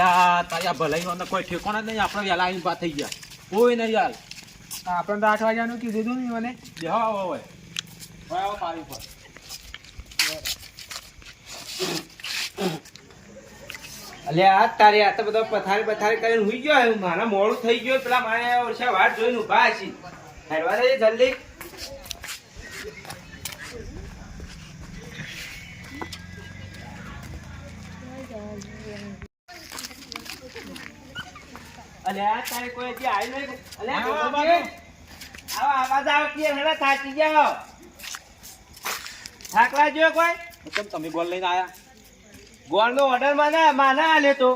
અલ્યા તાયા ભલાઈનો કોઈ ઠેકાણા નહીં. આપણે વહેલા આવીને વાત થઈ ગયા. કોઈ નહીં યાર. આપણે તો 8 વાગ્યાનું કીધું હતું ને મને. બેહો આવો હોય આવો પાણી પર. અલ્યા તારે આ તો બધો પથારી કરીને હુઈ ગયો. મારા મોડું થઈ ગયું. પેલા મારે ઓરસા વાટ જોઈને ઉભા છે. હેડવા દે જલ્દી. અલ્યા તારે કોઈ હજી આવી નહીં. અલ્યા આવાજ આવ કે હેલા થાકી જાઓ. થાકલા જો કોઈ કેમ તમે ગોળ લઈને આયા? ગોળ નો ઓર્ડર માના આલે તો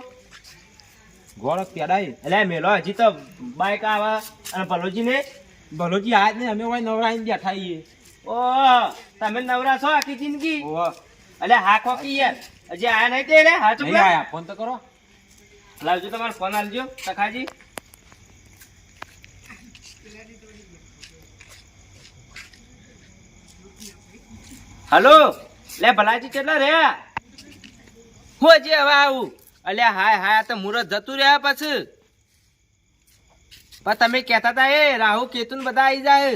ગોળ પેડાઈ એટલે મેલો હજી તો બાઈક આવે અને ભલોજી ને ભલોજી આજ નહીં. અમે હોય નવરાઈને બેઠા છીએ. ઓ તમે નવરા છો આખી જિંદગી? ઓહો એટલે હા ખોકી યાર હજી આયા નહીં તે રે હા નહીં ચૂપ આયા. ફોન તો કરો. લાવજો તમારો ફોન આલજો સખાજી. હલો લે ભલાજી કેટલા રે? હું હજી હવે આવું. અલ્યા હાય હાય તો મુરત જતું રહ્યા પછી. પણ તમે કહેતા હતા એ રાહુ કેતુન બધા આવી જાય.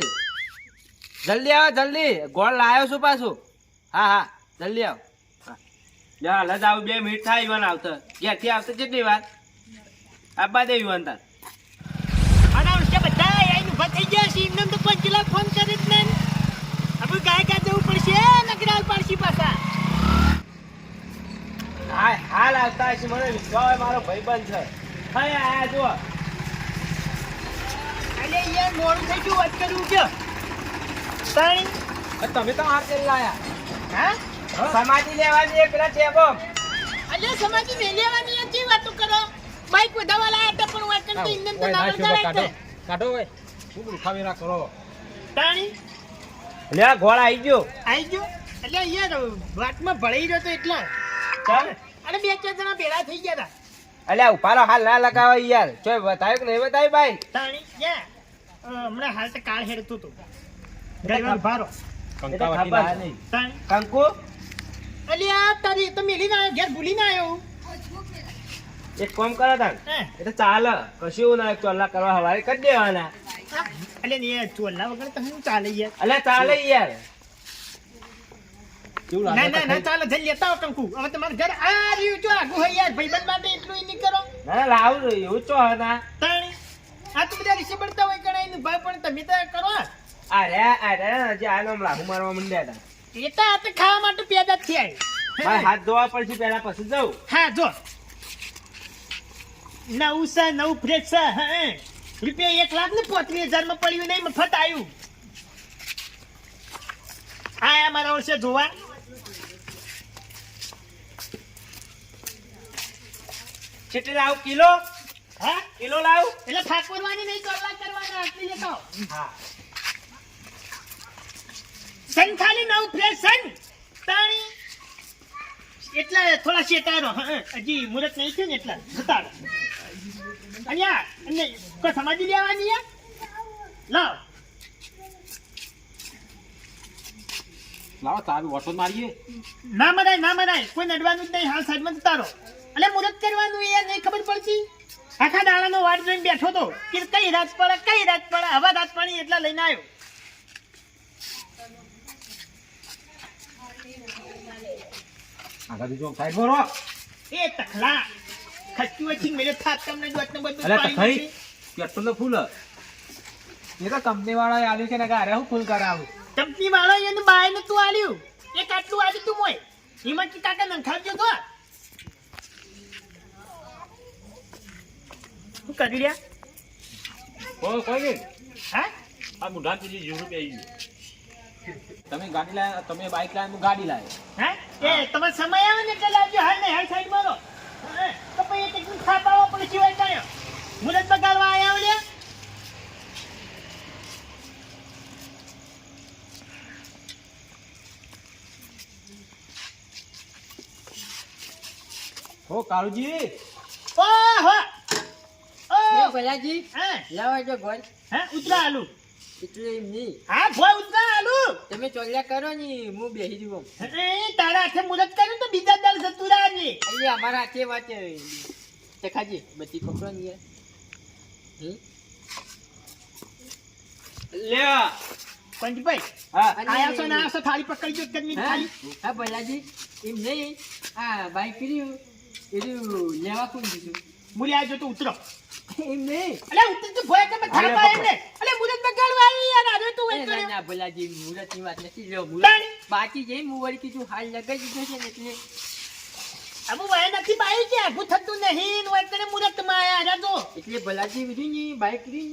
જલ્દી આવો જલ્દી. ગોળ લાવ્યો છું પાછું. હા હા જલ્દી આવો. લે હાલ જ આવું. 2 મિનિટ થાય ઈવન આવતો. ઘેરથી આવતો કેટલી વાર? આબા દે ઈવન તાર. બધા આઈને ઉભા થઈ ગયા છે. એમને તો 5 લાખ ફોન કરી જ નહીં. આપણે ગાય જવું પડશે. નકરાલ પાડશી પાછા. હા હાલ આવતા હશે. મને વિશ્વાસ હોય મારો ભાઈબંધ છે. હા આયા જો. અલે યાર મોડું થઈ ગયું. વાત કરું કે તાણી તમે તો હાથ લઈ લાયા. હા સમાધિ લેવાની એક પેલા ચેબો. અલે સમાજી મે લેવાની હતી. વાતો કરો. બાઈક વધાવા લાયા હતા પણ વાત કરતો ઇન્જન તો ના વળતા કાઢો કાઢો હોય. શું રૂખાવી ના કરો. તાણી લે ઘોડા આવી ગયો. આઈ ગયો. અલે યાર વાતમાં ભળાઈ રહ્યો તો એટલા. ચાલ અને 2-4 જણા ભેળા થઈ ગયા હતા. અલ્યા ઉપાડો હાલ ના લગાવો યાર. ચોય બતાવ્યું કે નહીં બતાવ્યું ભાઈ? તાણી યા હમણાં હાલ તો કાળ હેડતું હતું. ડ્રાઈવર ભારો કંકાવટી લાયા નહીં. તાણી કંકુ અલ્યા તારી તો મેલી ના ઘેર ભૂલી ના આવ્યો. એક કામ કરો તાર. હે એ તો ચાલે કશું ના ચોલ્લા કરવા હવારે કરી દેવાના. અલ્યા ને ચોલા વગર તો હું ચાલે યાર. અલ્યા ચાલે યાર. કેવું ના લાગે? ના ના ચાલે જઈ લેતા આવો કંકુ. હવે તમારે ઘર આ રહ્યું જો આગુ હોય યાર. ભાઈબંધ માટે એટલું ઈ નહીં કરો. ના લાવું એવું ચો હતા. તાણી આ તો બધા રીસે પડતા હોય કણાઈ નું ભાઈ પણ તમે તો કરો. અરે હજી આનો લાહુ મારવા માંડ્યા હતા. એ તો આ તો ખાવા માટે પેદા જ થયા. મારે હાથ ધોવા પડશે પેલા પછી જવું. હા જો નવું છે નવું ફ્રેશ છે. હા રૂપિયા 1,35,000 માં પડ્યું નહીં. મફત આવ્યું. આ મારા વર્ષે જોવા. કેટલી લાવું? કિલો? હા કિલો લાવું? એટલે ઠાકોરવાની નહીં ચોલા કરવાના. આટલી લેતો હા સન ખાલી નવું ફ્રેશ સન તાણી. એટલા થોડા શેટારો. હજી મુહૂર્ત નહીં થયું ને એટલા બતાડો. અહીંયા અને કોઈ સમાજી લેવાની લાવ. લાવો તારું ઓટો મારીએ. ના મરાય કોઈ નડવાનું જ નહીં. હાલ સાઈડમાં જતારો. એટલે મુહૂર્ત કરવાનું એ નહીં ખબર પડતી. આખા દાડાનો વાટ જોઈને બેઠો તો કે કઈ રાત પડે હવે રાત પડી એટલા લઈને આવ્યો. આગળ જો સાઈડ પર હો. એ તખલા ખચ્ચું વચ્ચી મેલે થાત તમને દોતને બધું અરે પાડી તખાઈ નાખી. પેટ્રોલ તો ફૂલ. એ તો કંપની વાળા આલ્યું છે ને કે અરે હું ફૂલ કરાવું. કંપની વાળો એને બાયને તું આલ્યું. એક આટલું આલ્યું તું મોય. હિંમત કાકા નંખાવજો તો. શું કરી રહ્યા? કોઈ નહીં. હા આ મુઢા પીજી ₹0 આવી ગયું. તમે ગાડી લાયા, તમે બાઈક લાયા, હું ગાડી લાયો. હા એ તમારો સમય આવે ને એટલે લાવજો. હાલ ને હાલ સાઈડ મારો. તો પછી એક એકદમ ખાપાવા પણ સિવાય કાયો મુરત બગાડવા આયા ઓલ્યા. હો કાળુજી. ઓહો ભલાજી હા લાવો જો ગોળ હા ઉતરા આલુ. એટલે એમ નહીં હા ભોય ઉતરા આલુ. તમે ચોલ્યા કરો ને હું બેસી દઉં. તારા હાથે મુરત કર્યું તો બીજા દાળ જતું રહ્યા. અહીંયા અમારા હાથે વાત ચખાજી બધી પકડો ને યાર. લ્યો પંચભાઈ હા આયા છો ને આયા છો, થાળી પકડી જો કદમી હા થાળી. હા ભલાજી એમ નહીં આ બાઈક કર્યું એનું લેવા કોણ દીધું મુલી આવજો તો ઉતરો. એમ નહીં અલે ઉતર તો ભોય કે થાળ પાય એમને. અલે મુરત બગાડવા આવી યાર, આજે તું વેટ ના કર્યો. ના ભલાજી મુહૂર્તની વાત નથી લ્યો તાણી. મુહૂર્ત બાકી જઈ હું વળી કીધું હાલ લગાઈ દીધો છે ને એટલે અબુ વાય નથી બાઈ કે આગુ થતું નહીં નો એકને મુરત માં આયા રા તો. એટલે ભલાજી બીજું ની બાઈક કરી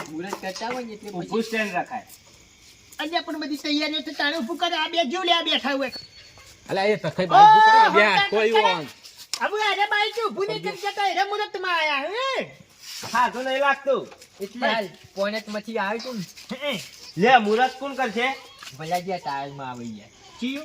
મુહૂર્ત કરતા હોય ને એટલે પછી ઊભું સ્ટેન્ડ રખાય અલ્યા પણ બધી તૈયારીઓ તો તાણે ઉભું કરે. આ બે જીવ લે આ બેઠા હોય. અલા એ તખઈ બાઈ ભૂ કરે બે કોઈ ઓન અબુ આરે બાઈ કે ઉભું નહીં કરી જતા એરા મુરત માં આયા હે. હા તો નહીં લાગતું એટલે હાલ પોઈન્ટ માંથી આવ્યું તું હે લે મુરત કોણ કરશે ભલાજી આ ટાયર માં આવી ગયા જીવ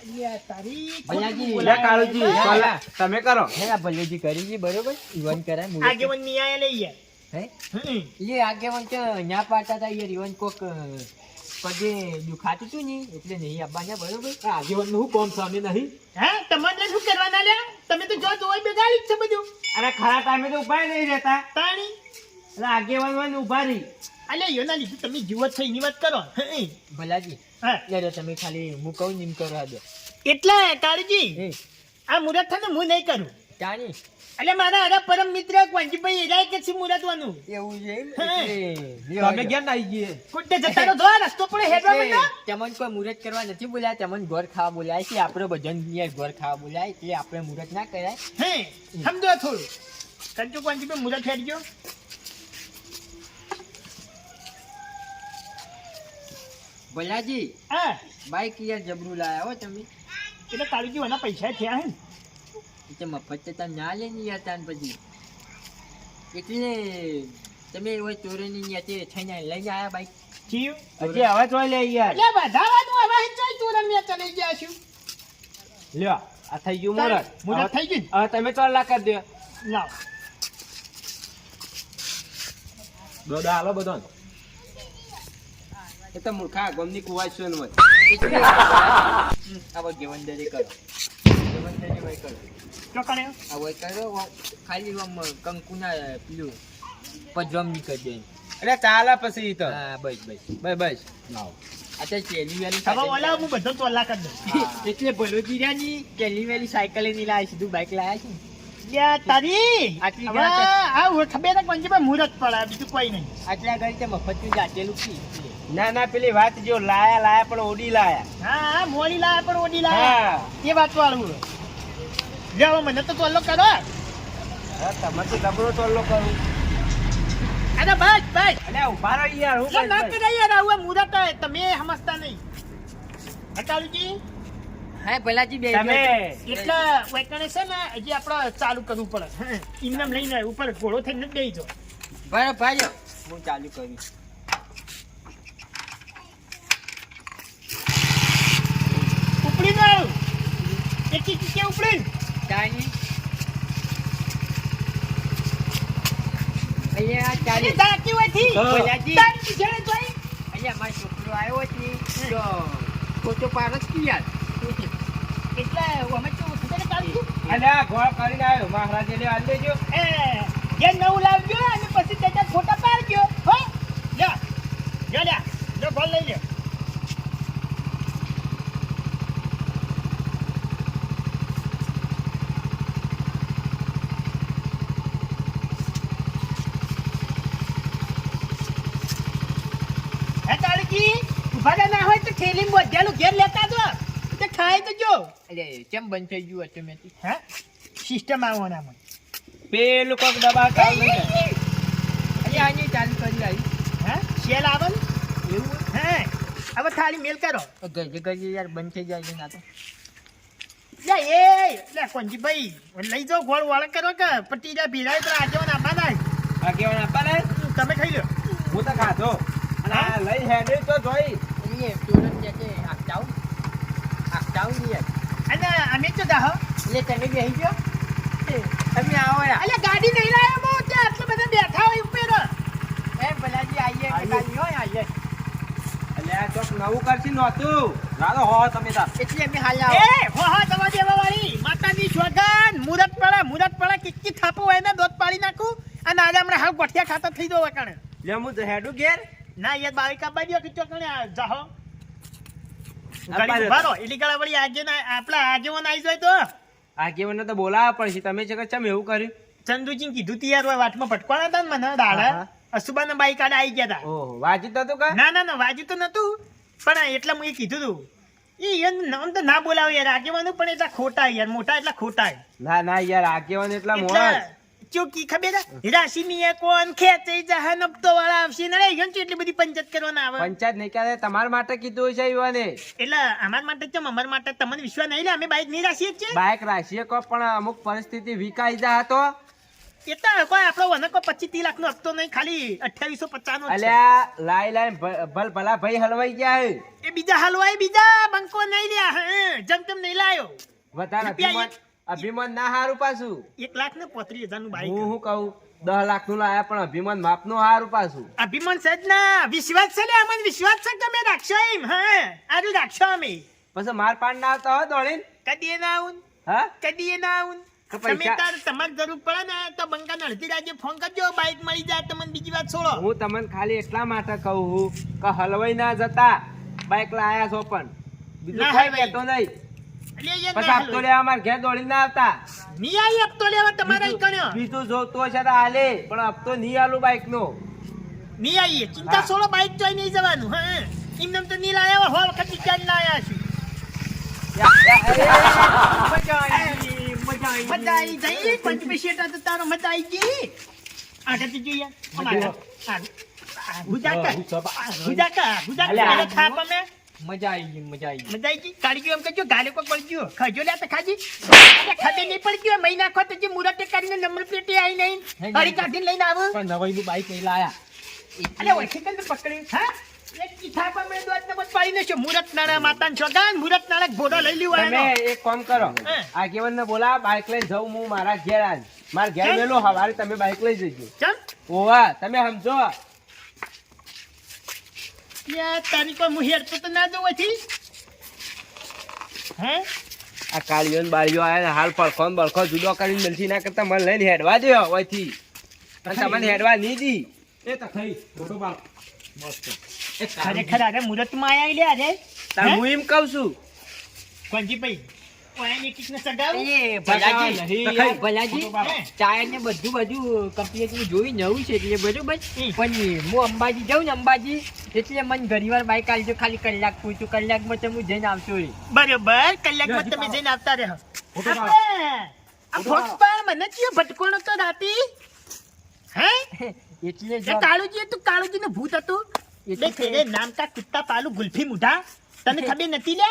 અલ્યા તારી ભલાજી લે કાળુજી પહેલા તમે કરો હે આ ભલાજી કરી છે બરોબર ઈવન કરાય મુહૂર્ત આગેવન ની આયા લઈ યાર. હે હે એ આગેવાન કે ન્યા પાડતા હતા યાર ઈવન કોક પગે દુખાતું હતું ને એટલે નહીં આવવાના બરોબર આગેવાન નું કોમ સામે નહીં હે તમને શું કરવાના લે? તમે તો જો જોઈ બેગાડી જ છે બધું. અને ખરા ટાઈમે તો ઉભા નહીં રહેતા તાણી એટલે આગેવાન હોય ને ઉભા રહી અલ્યા યોના લીધું તમે જીવત થઈ ની વાત કરો. હે ભલાજી હા યાર તમે ખાલી હું કહું ને એમ કરો દો એટલે કાળજી હે આ મુરત થાય ને હું નહીં કરું. જાણી એટલે મારા અરે પરમ મિત્ર કોંજીભાઈ એરાય કે છે મુરતવાનું. એવું છે એમ હે. એટલે તમે ક્યાં આવી ગયે કુટે જતા રહો, જો આ રસ્તો પડે હેડવા માંડો. તમને કોઈ મુહૂર્ત કરવા નથી બોલ્યા તમને ઘર ખાવા બોલાય છે આપણે બધાને યાર ઘર ખાવા બોલાય એટલે આપણે મુહૂર્ત ના કરાય હે સમજો થોડું કંચુ કોંજીભાઈ મુરત હેડજો. ભલાજી હા બાઈક યાર જબરું લાયા હો તમે એટલે કાળજી વાના પૈસા થયા હે ને. એટલે મફત તો તમે ના લે ને યાર તાન પછી એટલે તમે હોય ચોરીની ન્યાતે થઈને લઈને આવ્યા બાઈક જીવ હજી હવે જોઈ લે યાર એટલે વધારાનું હવે ચાલ તું રમ્યા ચલી ગયા છું. લ્યો આ થઈ ગયું મુરત મુરત થઈ ગયું હવે તમે 4 લાખ કરી દો લાવ. દોડા હાલો બધો એ તો મૂર્ખા ગમની કુવાજ છે ને એટલે આ વખત ગેવંદરી કરો ગેવંદરી હોય કરો શું કરે? આ હોય કરો ખાલી આમ કંકુના પેલું પજમ નીકળી દે એટલે ચાલે પછી તો હા બસ બસ બસ બસ લાવો આ તો ચેલી વાળી હવે ઓલા હું બધો તોલા કરી દઉં. એટલે ભલોજી ની ચેલી વાળી સાયકલ ની લાવી સીધું બાઈક લાયા છે લ્યા તારી આટલી હવે ગાંઠ. આ ખબર કોંજીભાઈ મુરત પડે બીજું કોઈ નહીં. આટલા ઘડી તે મફત જાતેલું કી ના ના પેલી વાત જો લાયા પણ ઓડી લાયા હા હા મોડી લાયા પણ ઓડી લાયા હા એ વાત વાળું. જાઓ મને તો તોલો કરો. હવે તમે તો ડબરો ટોલ્લો કરું અરે બસ બસ અને ઉભા રહો યાર હું એટલે ના બસ, બસ. કરાય યાર આવું મુરત તમે સમજતા નહીં. હટાલુજી હા ભલાજી બે તમે એટલે વેકણે છે ને હજી આપણે ચાલુ કરવું પડે. હે, ઇનામ લઈને ઉપર ઘોડો થઈને જ બેસી જાઓ. બરાબર ભાઈ હું ચાલુ કરીશ ઉપડી જાઓ. એક કે ઉપડી. ચાલી અહીંયા અરે ચાલી ધાકી હોયથી. હા. ભલાજી તારી પીછે જોઈ. અહીંયા મારો છોકરો આવ્યો છે તો ફોટો પાડો જ યાર એટલે અમે તો ખબર કાઢી. અને આ ગોળ કરીને આવ્યો મહારાજે લે આલ દેજો એ જે નવું લાવજો અને પછી તેના ફોટા પાડજો. હો લ્યો લ્યો લ્યો લ્યો બોલ લઈ લ્યો. હે કાળજી ઉભા રહ્યા ના હોય તો થેલી મોઢેલું ઘેર લેતા જો તે ખાઈ તો જો. અરે કેમ બંધ થઈ ગયું ઓટોમેટિક હે સિસ્ટમ આવવાનામાં. પેલું કોક દબા કાઢ લઈ જાય. અહીંયા આની ચાલુ કરી આવી હે શેલ આવે ને એવું હે હવે થાળી મેલ કરો. ગઈ ગઈ યાર બંધ થઈ જાય છે ના તો લે એ લે કોંજીભાઈ લઈ જાઓ ગોળ વાળા કરો કે પટી જાય ભીડાય તો આજે ના નાય આગેવાન આપા ને તમે ખાઈ લો. હું તો ખાધો અને આ લઈ હેડે તો જોઈ એટલે ટોરન જતે આપતાઉ ને યાર અને અમે તો દાહો એટલે તમે બેસી જાઓ તમે આવો યાર અલે ગાડી નહીં લાવ્યો મો તે આટલા બધા બેઠા હોય ઉપર. એ ભલાજી આઈએ કાલી હોય આઈએ એટલે આ ચોક નવું કરશી નહોતું. રાધો હો તમે તાર. એટલે અમે હાલ એ હો દવા દેવા વાળી માતાજી સોગન મુરત પડે કિક્કી થાપો હોય ને દોત પાડી નાખું અને આજે હમણાં હાલ ગોઠિયા ખાતા થઈ દો વકણે લે હું તો હેડું ઘેર. ના યાર બાવી કાપા દો કે ચોકણે જાહો આ ગાડી ઉભા રહો એલી ગાળા વળી આજે ના આપણા આગેવાન આવી જાય તો આગેવાનને તો બોલાવવા પડશે. તમે છે કે ચમ એવું કર્યું? ચંદુજી કીધું તી યાર વાટમાં ભટકવાના હતા ને મને દાડા અસુબાના બાઈક આડા આવી ગયા હતા ઓહો વાજી તો હતું કા? ના વાજુ તો નતું પણ એટલે હું એ કીધું તું એ નામ તો ના બોલાવે યાર આગેવાનું પણ એટલા ખોટા યાર મોટા એટલા ખોટા ના યાર આગેવાન એટલા એટલે મોડા. ચોકી ખબર રાશિ ની કોણ ખેંચે જહન હપ્તો વાળા આવશે ને રે એટલી બધી પંચાયત કરવાના આવે પંચાયત નહીં કરે તમારા માટે કીધું છે યુવાને. એટલે અમાર માટે ચમ અમાર માટે તમને વિશ્વાસ નહીં લે અમે બાઈક નહીં રાખીએ જ છીએ બાઇક રાખીએ કો પણ અમુક પરિસ્થિતિ વિકાઈ જા હતો. એટલે કોઈ આપણો વને કોઈ 25-30 લાખ નો હપ્તો નહીં ખાલી 2850 નો જ છે. અલ્યા લાઈ ભલા ભાઈ હલવાઈ ગયા હે. એ બીજા હલવાઈ બીજા બંકો નહીં લ્યા જમ તેમ નહીં લાયો વધારે રૂપિયા અભિમાન ના હારું પાછું. 1,35,000 નું બાઈક હું કહું 10 લાખ નું લાયા પણ અભિમાન માપ નું હારું પાછું. અભિમાન સજ ના વિશ્વાસ છે લે અમને વિશ્વાસ છે કે અમે રાખશો એમ આરું રાખશો અમે પછી માર પાડ ના આવતા હો દોડીને. કદી ના આવું હા કદી એ ના આવું તો પૈસા- તમે તાર તમારે જરૂર પડે ને તો બંકા અડધી રાજ્ય ફોન કરજો બાઈક મળી જાય તમને બીજી વાત છોડો હું તમને ખાલી એટલા માટે કહું છું કે હલવાઈ ના જતા બાઇક લાયા છો પણ બીજું ના કોઈ હલવાઈ. કહેતો નહીં. એટલે યાર પછી ના આપતો હાલો. લેવા અમાર ઘેર દોડીને ના આવતા. નહીં આવી હપ્તો લેવા તમારા ઈ કણ્યો બીજું જોતો છે તો હાલે પણ હપ્તો નહીં આલું બાઇક નો. નહીં આવીએ ચિંતા છોડો બાઈક જોઈ નહીં જવાનું એમને તો નહીં લાયા હો વખત વિચાર લાયા છું મજા આવી જઈ પંચમી શેટા તો તારો મજા આવી ગઈ આગળ જોઈએ મજા આવી ગઈ મજા આવી ગઈ કાઢી ગયો એમ કહેજો ગાલે કોઈ પડી ગયો ખજો લે તો ખાજી ખડે નહીં પડી ગયો મહિના ખો તો જે મુરતે કરીને નંબર પ્લેટે આવી નહીં હરી કાઢીને લઈને આવું પણ નવાઈનું બાઈક નહીં લાયા. અલે ઓળખી કેમ પકડી હા એક કીથા પર મેં દોત ને બસ પાડી નાખ્યો મુરત નાળા માતાન છોગાન મુરત નાળા ઘોડો લઈ લીધો તમે આનો એક કામ કરો હા. આગેવાન ને બોલા બાઇક લઈને જઉં હું મારા ઘેર આજ મારા ઘેર કેમ? મેલો હવારે તમે બાઇક લઈ જજો. ચમ ઓવા તમે સમજો. યા તારી કોઈ મુહેર તો ના દો હતી હે આ કાળીઓ ને બાળીઓ આયા ને હાલ પડખો ને બળખો જુદો કરીને મિલથી ના કરતા મને લઈને હેડવા દો ઓયથી. અને તમને હેડવા નહીં દી. એ તો થઈ ફોટો પાડ. મસ્ત. એ ખરેખર અરે મુરત માં આયા લે અરે તાર હું એમ કહું છું. કોંજી ભાઈ ઓયાની કિસને સગાવ એ ભલાજી, ભલાજી ભલાજી ફોટો પાડો. ટાયર ને બધું કમ્પ્લીટ નું જોઈ નવું છે એટલે બરોબર હમ. પણ હું અંબાજી જાઉં ને અંબાજી એટલે મને ઘણી વાર બાઈક આલજો ખાલી કલાક પૂછું કલાકમાં તો હું જઈને આવતો રહી બરોબર કલાકમાં તમે જઈને આવતા રહો ફોટો પાડો. આ ફોટ પર મને કયો ભટકોણો તો રાતી હે એટલે એ જો કાળુજી તું કાળુજી નું ભૂત હતું એટલે એટલે તેરે નામ કા કુત્તા પાલુ ગુલ્ફી મુઢા તને ખબર નથી લે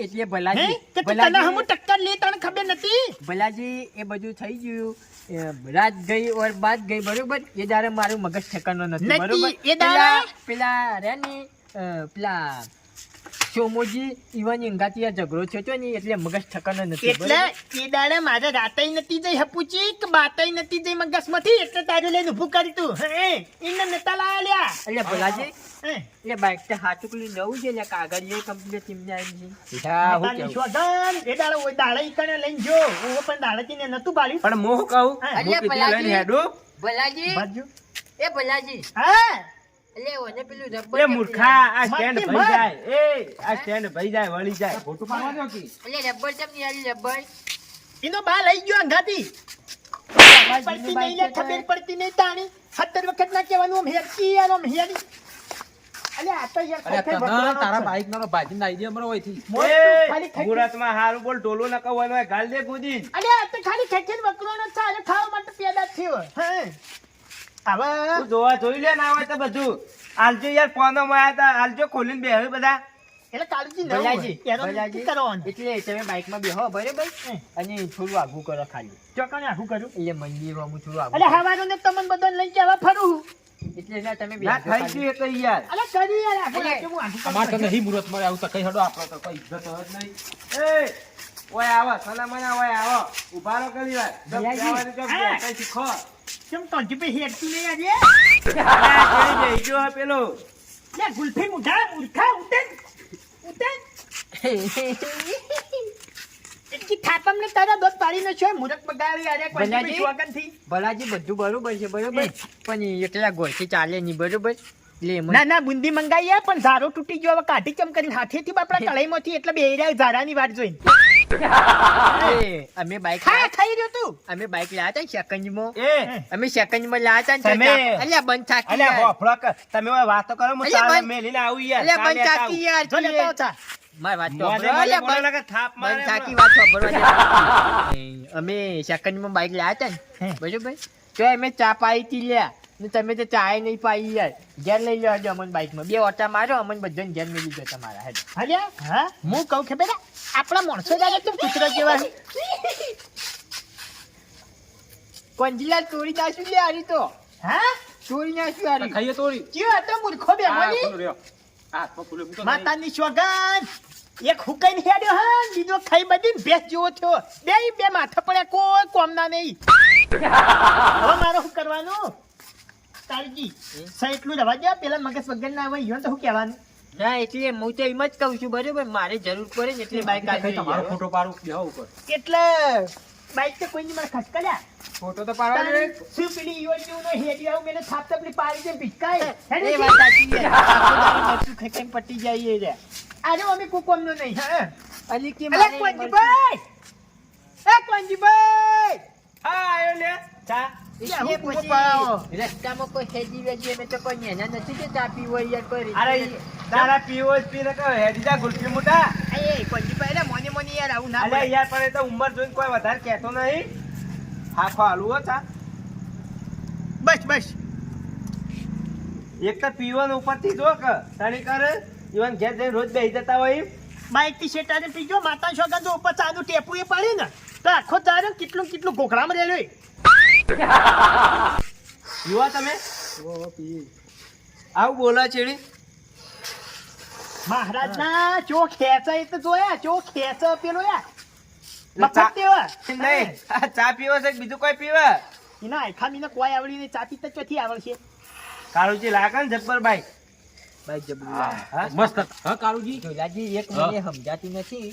એટલે હે ભલાજી કે તું તને હમું ટક્કર લે તને ખબર નથી ભલાજી એ બધું થઈ ગયું રાત ગઈ ઓર બાદ ગઈ બરોબર એ દાડે મારું મગજ ઠેકાનો નથી નથી, બરોબર એ દાડે? પેલા રે ને પેલા સોમોજી ઈવન ઇંગાતી ઝઘડો થયો હતો ને એટલે મગજ ઠેકાનો નથી એટલે બરોબર? એ દાડે મારે રાતે નથી જઈ હપુચી કે બાતે નથી જઈ મગજમાંથી એટલે તારે લઈને ઊભું કરી તું હે ઇને નતા લાયા લ્યા એટલે ભલાજી હે એટલે બાઈક તો હાચુકલું નવું છે એટલે કાગળ એ કમ્પ્લીટ એમને આવી ગઈ બેટા, હું માતાની કેવું? શોધન, એ દાડે ઓય દાડે ઈ કણે લઈને જો હું પણ દાડેથી ને નતું પાડ્યું પણ હું કહું હા. હું કીધું લઈને હેડું. ભલાજી બાજુ એ ભલાજી હા એટલે ઓને પેલું એ રબર મૂર્ખા આ સ્ટેન્ડ મત. ભઈ જાય આ સ્ટેન્ડ ભઈ જાય વળી જાય. ફોટો પાડવા દો કે. એટલે રબર ચમ યાર રબર એનો બા લઈ ગયો અંગાથી પડતી નહીં લે ખબર પડતી નહીં તાણી 17 વખત ના કહેવાનું આમ હેરકી યાર આમ હેરી અલે આ તો યાર અરે ખરેખર તને ભટકોણો તારા છે. બાઈક નો ભાજીને આઈ દે અમારો હોયથી. મોટ એ, ખાલી ખેંચી- મુહૂર્તમાં હારું બોલ ટોલું ન કહું હોય ગાલ દે કૂદી. અલે આ તો ખાલી ખેંચીને વકરોનો છે અરે ખાવા માટે પેદા થયો હે હવે તું જોવા જોઈ લે ના હોય તો બધું આલજો યાર ફોનો માં આયા તા આલજો ખોલીને બેહ્યો બધા. એટલે કાળજી ન ભલાજી હોય એનો ભલાજી નથી કરવાનો એટલે તમે બાઈકમાં બેહો બરાબર અને થોડું આગું કરો ખાલી ચોકને આખું કર્યું એટલે મંદિરમાં હું થોડું અલે આગું હવારો ને તમને બધાને લઈને જવા ફરું એટલે ના તમે ના બેહો થઈ ખાલી. ગયું એ તો યાર. અલે કરી યાર આખું અલે, રાખે હું આખું કરું. અમાર તો નહીં મુહૂર્ત મળે આવું તો કઈ હડો આપણો તો કઈ ઇજ્જત જ નહીં. એ ઓય આવો સના મના ઓય આવો ઉભા રહો કરી વાર ભૈયાજી, કઈ શીખો. કેમ તો જીપે હેડતી નહીં આજે આ જોઈ બેહી ગયો હે પેલો લે ગુલ્ફી મુઢા મૂર્ખા ઉતેન એટલી થાપમને તારા દોત પાડીને છે મુરત બગાડી અરે કોઈ ભલાજી. શોગનથી ભલાજી બધું બરોબર છે બરોબર પણ એટલા ગોળથી ચાલે નહીં બરોબર લે ના ના બુંદી મંગાઈએ પણ ઝારો તૂટી ગયો હવે કાઢી ચમ કરીને હાથેથી બાપડા કળાઈમાંથી એટલે બે રહ્યા ઝારાની વાટ જોઈને અમે બાઈક ખા ખાઈ રહ્યો તું અમે બાઈક લાયા હતા ને સેકન્ડમાં એ અમે સેકન્ડમાં લાયા હતા ને તમે- અલ્યા બંધ થાકી અલ્યા યાર. હોફળો કર. તમે હવે વાતો કરો હું અલ્યા ચાલે બંધ- મેલીને આવું યાર અલ્યા ચાલે બંધ આવું. થાકી યાર જો લેતા આવતા મારી વાત તો મોજે સાંભળો. મોજે અલ્યા બોલો બંધ- ને કે થાપ મારે બંધ થાકી હમણાં. વાત સાંભળવા દે. અમે સેકન્ડમાં બાઈક લાયા હતા ને બરોબર તો અમે ચા પાઈ હતી લ્યા ને તમે તો ચાય નહીં પાઈ યાર ઘેર લઈ લો હજો અમને બાઈકમાં બે ઓટા મારો અમને બધાને ઘેર મેલી ગયો તમારા હેડ હલ્યા હા હું કહું કે બેટા આપણા માણસો જાગે તું કૂતરો જેવા છે. કંજીલા ચોરી નાખ્યું લે હારી તો હા ચોરી નાખ્યું હારી ખાઈએ તોડી કયો હતો મૂર્ખો બે આ મોની પેલો રહ્યો. આ હાથમાં ફૂલે મૂકો નહીં. માતાની સોગન એક હુકાઈને હેડ્યો હા બીજો ખાઈ બધી ભેંસ જેવો થયો બે માથા પડ્યા કોઈ કોમના નહીં હવે મારે શું કરવાનું તારજી એટલું રવા દે પેલા મગજ વગર ના આવે ઈવન તો શું કહેવાનું ના એટલે હું તો એમ જ કહું છું બરોબર મારે જરૂર પડે ને એટલે બાઈક ખાઈ આપી તમારો ફોટો પાડું બેહો ઉપર એટલે બાઈક તો કોઈની મારે ખસકલ્યા ફોટો તો પાડવા દે. શું પેલી ઈવન નો હેડી આવું મેને થાપ થાપલી પાડી દે ભીટકાય એ વાત સાચી છે. આખો દાડો મરચું ખાઈ ખાઈને પટી જાય એ રહ્યા. આજે અમે કુકોમનો નહીં હા અલી કે અલે મારે કોંજીભાઈ એ કોંજીભાઈ આ આયો લે ચા યા, એટલે હું પછી પાડો. રસ્તામાં કોઈ હેજી વેજી અમે તો કોઈ નેના નથી કે ચા પીવો હોય યાર કોઈ અરે રીત તારા પીવો જ પી ને કહો હેડી જા ગુલ્ફી મોટા એ કોંજીભાઈ રે મોની મોની યાર આવું ના અલ્યા બોલાય. યાર પણ એ તો ઉંમર જોઈને કોઈ વધારે કહેતો નહીં હાખો હાલું હો ચા બસ બસ એક તો પીવાનું ઉપરથી જો કે તારી કરે ઈવન ઘેર જઈને રોજ બેસી જતા હોય બાઈક થી શેટાને પીજો માતા છોકરા જો ઉપર ચાનું ટેપુ એ પાડી ને તો આખો દાડો કેટલું ગોખડામાં રહેલો યુવા તમે આવું બોલો ચેડી મહારાજ ના ચો ખેંચા એ તો જોયા ચો ખેંચા પેલો યાર એટલે મફત દેવા નહીં આ ચા પીવો છે કે બીજું કોઈ પીવે એના આખામીને કોઈ આવડી નહીં ચાતી તો ચોથી આવડશે કાળુજી લાગે ને જબ્બર બાઈક બાઈક જબરું હા, લાગે. હા. મસ્ત હા કાળુજી ઢોલાજી એક હા. મને સમજાતું નથી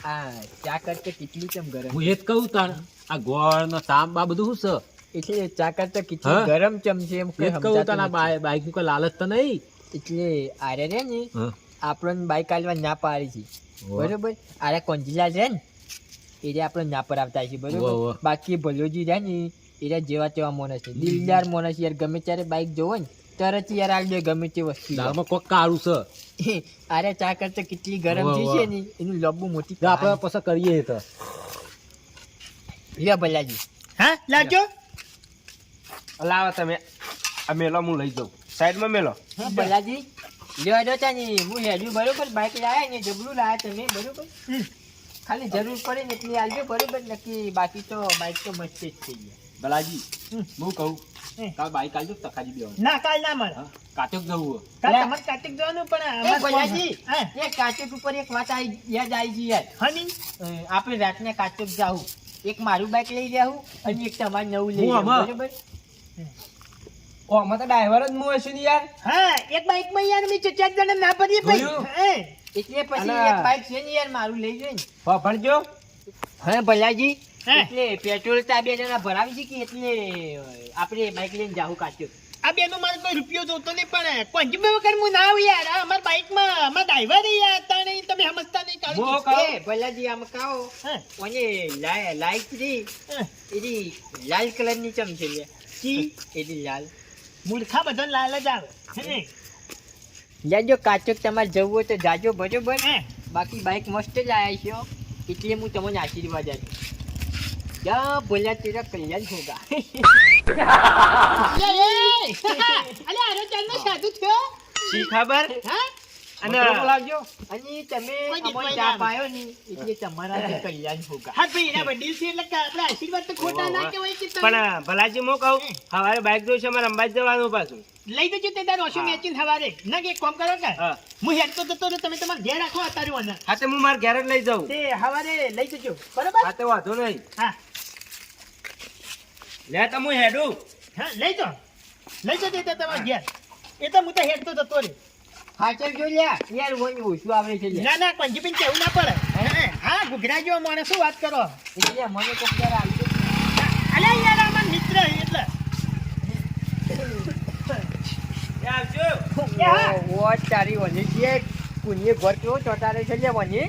આ ચા કરતે કેટલી કેમ ગરમ હું એ જ કહું તાર આ ગોળ નો તાંબ આ બધું શું એટલે ચા કરતે કેટલી હા. ગરમ ચમ છે એમ છે એ કોઈ જ કહું તાર સમજાતું નથી. બાઈક નું કોઈ લાલચ તો નહીં એટલે આરે રે ને હા. આપણને બાઈક આલવા ના પાડી છે હોવે. બરોબર આરે કોંજીલાલ રે ને એ રે આપણે ના પર આવતા છે હોવે, બરોબર હોવે. બાકી ભલોજી રે ને એ રે જેવા તેવા માણસ છે દિલદાર માણસ યાર ગમે ત્યારે બાઈક જોવો ને તરત યાર આલ દે ગમે તે વસ્તુ દાળમાં કોક કાળું છે આરે ચા કરતે કેટલી ગરમ હોવે, થઈ હોવે. છે ને એનું લબુ મોટી તો આપણે પછી કરીએ તો લે ભલાજી હા લાજો લાવો તમે આ મેલો હું લઈ જાઉં સાઈડમાં મેલો હા ભલાજી લેવા દો ને હું હેડ્યું બરોબર બાઈક લાયા ને જબરું લાયા તમે બરોબર ખાલી જરૂર પડે ને એટલી આલજો બરોબર નક્કી બાકી તો બાઈક તો મસ્ત જ થઈ ગયા બલાજી હું કહું હમ. કાલ બાઈક આલજો તખાજી બેવાનું ના કાલ ના મળે હા કાચક જવું હોય. કાલ લે. તમારે કાર્તિક જવાનું પણ એ અમારે ભલાજી હા એ કાચક ઉપર એક વાત યાદ આવી ગઈ યાર હની આપણે રાતને કાચક જાવું એક મારું બાઈક લઈ જાવું અને એક તમારું નવું લઈ હું જાવું આમાં. બરોબર ઓ આમાં તો ડ્રાઈવર જ હું હશું ને યાર હા એક બાઈક માં યાર મી ચાર જણા ના પડીએ જોયું? ભાઈ એટલે પછી અને- એક બાઈક છે ને યાર મારું લઈ જાય ને ભણજો હા ભલાજી હે. એટલે પેટ્રોલ તો આ બે જણા ભરાવી છે કે એટલે આપણે બાઈક લઈને જાવું કાચક આ બેનો મારે કોઈ રૂપિયો જોતો નહીં પણ કોંજીભાઈ વગર હું ના આવું યાર આ અમારા બાઈકમાં અમારા ડ્રાઈવર યાર તાણે તમે સમજતા નહીં કાળજી. હું કહું? એ ભલાજી આમ કહો હા, મને લાઈટ રી હા. એની લાલ કલરની ચમ છે લે કી એની લાલ મૂર્ખા બધા લાલ જ આવે હે. જાજો કાચક તમારે જવું હોય તો જાજો બરોબર હે. બાકી બાઈક મસ્ત જ આવ્યા છો એટલે હું તમને આશીર્વાદ આપું જા બોલ્યા તેરા કલ્યાણ હોગા અલે આરો ચાલનો સાધુ થયો શી ખબર હા અને બોલાવજો અને તમે કોઈ દી અમારી કોઈ ચા ના. પાયો ને એટલે તમારા કલ્યાણ હોગા હા ભાઈ એના વડીલ છે એટલે કે આપણે આશીર્વાદ તો ખોટા ના કહેવાય કે તમે પણ ભલાજી હું કહું સવારે બાઈક જોઈશે અમારે અંબાજી જવાનું પાછું લઈ જજો તે તાર ઓછું મેચીને સવારે ના કે એક કામ કરો કે હા હું હેડતો જતો રહું, તમે તમારે ઘેર રાખો અતાર્યું આને. હા તો હું મારા ઘેર જ લઈ જાઉં તે સવારે લઈ જજો બરાબર હા તો વાંધો નહીં હા લે તો હું હેડું હા લઈ જો તે તમારે ઘેર એ તો હું તો હેડતો જતો રે. હાચર જો લ્યા યાર ઓય ઓછું આવડે છે લ્યા. ના ના પંજીબેન કેવું ના પડે. હા ઘૂઘરા જેવો માણસ શું વાત કરો. એટલે મને કોક જરા આવી દે. અલ્યા યાર અમાર મિત્ર એટલે આવજો. ઓ તારી વની છે કુનીએ ઘર કેવો ચોટારે છે લ્યા વની.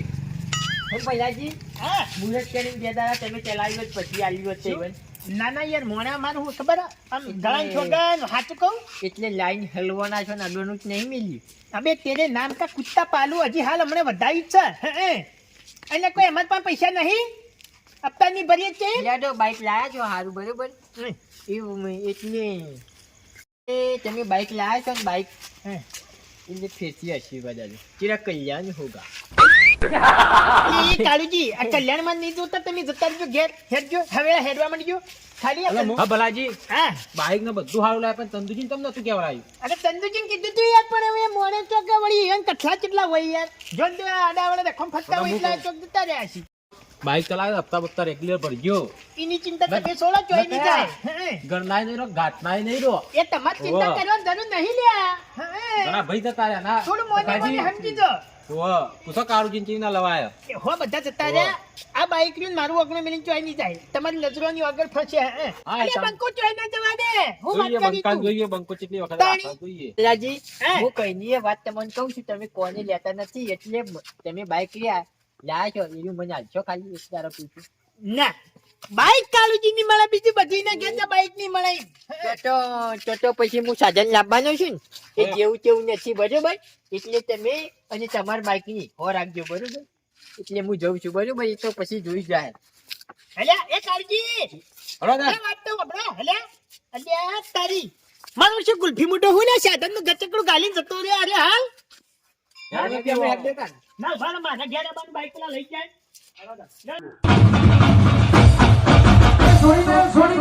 હે પહેલાજી હા મુરત કરીને બે દાડા તમે ચલાવ્યો જ પછી આવ્યો છે ઈવન. ના ના યાર મોણા મારું હું ખબર આમ ગળાને છોગન સાચું કહું એટલે લાઈન હલવાના છો ને અડવાનું જ નહીં મિલ્યું. અબે તેરે નામ કા કુત્તા પાલુ હજી હાલ હમણે વધાવી છે એટલે કોઈ એમાં પણ પૈસા નહીં હપ્તાની ભરીએ છે યાર તો બાઈક લાયા છો સારું બરોબર એવું એટલે એ તમે બાઈક લાયા છો ને બાઈક એટલે ફેરથી આશીર્વાદ આલો ચિરા કલ્યાણ હોગા. એ કાળુજી આ કલ્યાણમાં નહીં જોતા તમે જતા રહેજો ઘેર હેડજો હવે હેડવા માંડજો ખાલી હા ભલાજી હા બાઈક ને બધું સારું લાગે પણ તંદુજી તમને નતું કેવડાયું. અરે ચંદુજી કીધું તું યાર પણ હવે મોણે ચોક વળી એમ કઠલા કેટલા હોય યાર જો ને આડાવાળા રખમ ફટતા હોય એટલે ચોક જતા રહ્યા છે. બાઈક ચલાવે હપ્તા બપ્તા રેગ્યુલર ભરજો. એની ચિંતા તમે સોળો જોઈ નહીં જાય ઘરનાય નહીં રહો ઘાટનાય નહીં રહો. એ તમારે ચિંતા કરવાની જરૂર નહીં લ્યા ઘણા ભાઈ જતા રહ્યા ના થોડું મોને મોને સમજી જો પૂછો કાળુ ચીંચી ના લવાય. હો બધા જતા રહ્યા આ બાઈક રહ્યું ને મારું અગણું મિનિટ ચોઈ નહીં જાય તમારી નજરોની આગળ ફસે બંકો ચોઈ ના જવા દે હું વાત જોઈએ કરી બંકા તું જોઈએ બંકો કેટલી વખત તાણી. રાખવા જોઈએ. રાજી હે? હું કઈની એ વાત તમને કહું છું તમે કોને લેતા નથી એટલે તમે બાઈક લાયા છો એનું મને હાલશો ખાલી એક તારા પૂછું. ના બાઈક કાળુજી ની મળે બીજી બધી ના ઘેર બાઈક ની મળે તો પછી હું સાધન લાવવાનો છું ને એ હા. જેવું તેવું નથી બરોબર એટલે તમે અને તમારા બાઈક ની હો રાખજો બરોબર એટલે હું જઉં છું બરોબર એ તો પછી જોઈ જાય. હલ્યા એ કાળજી હળો એ ને. વાત તો વપરા હલ્યા અલ્યા તારી મારું શું ગુલ્ફી મોટો હું ને સાધન નું ગચકડું ગાલીને જતો રહ્યો અરે હાલ યાર, તમે હેડો કાં? ના ભાઈ મારા ઘેર બાન બાઈક લઈ જાય છોડી